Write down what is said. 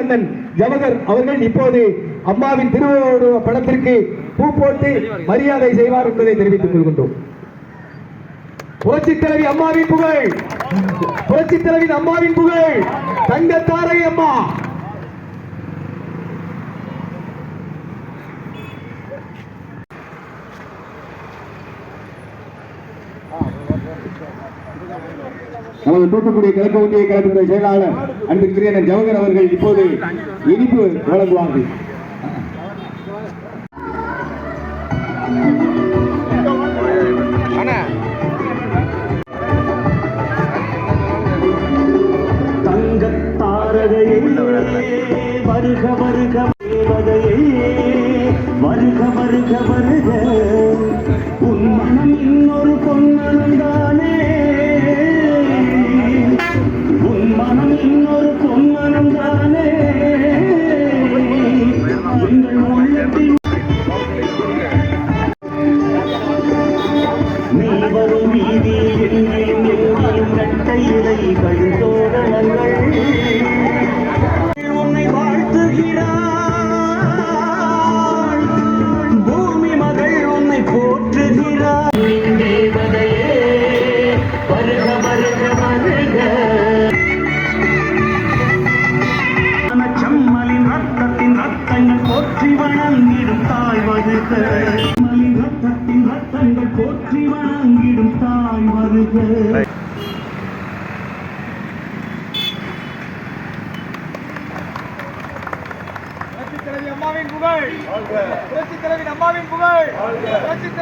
அண்ணன் ஜவஹர் அவர்கள் இப்போது அம்மாவின் திருவுருவ படத்திற்கு பூ போட்டு மரியாதை செய்வார் என்பதை தெரிவித்துக் கொள்கின்றோம். புரட்சித் தலைவி அம்மாவின் புகழ், புரட்சித் தலைவி அம்மாவின் புகழ், தங்க தாரை அம்மா. நமது தூத்துக்குடி கிழக்கு ஒன்றிய கழகத்துறை செயலாளர் அன்பிற்குரிய ஜவஹர் அவர்கள் இப்போது இனிப்பு வழங்குவார்கள். தங்கத்தாரகையே வருக வருக தேவதையே வருக வருக வருக, உன் மனம் இன்னொரு பொன்மனம் தானே, உன் மனம் இன்னொரு பொன்மனம் தானே, எங்கள் உள்ளத்தில் நீ வரும் வீதி எங்கேயும் எங்கேயும் நட்ட இலை கழுதோரணங்கள் உன்னை வாழ்த்துகிறாள், பூமி மகள் உன்னை போற்றுகிறாள். தேவதையே வருக வருக வருக, செம்மலின் ரத்தத்தின் ரத்தங்கள் போற்றி வணங்கிடும் தாய் வருக, செம்மலின் ரத்தத்தின் ரத்தங்கள் போற்றி வணங்கிடும் தாய் வருக. அம்மாவின் புகழ், புரட்சித் தலைவி அம்மாவின் புகழ். புரட்சித்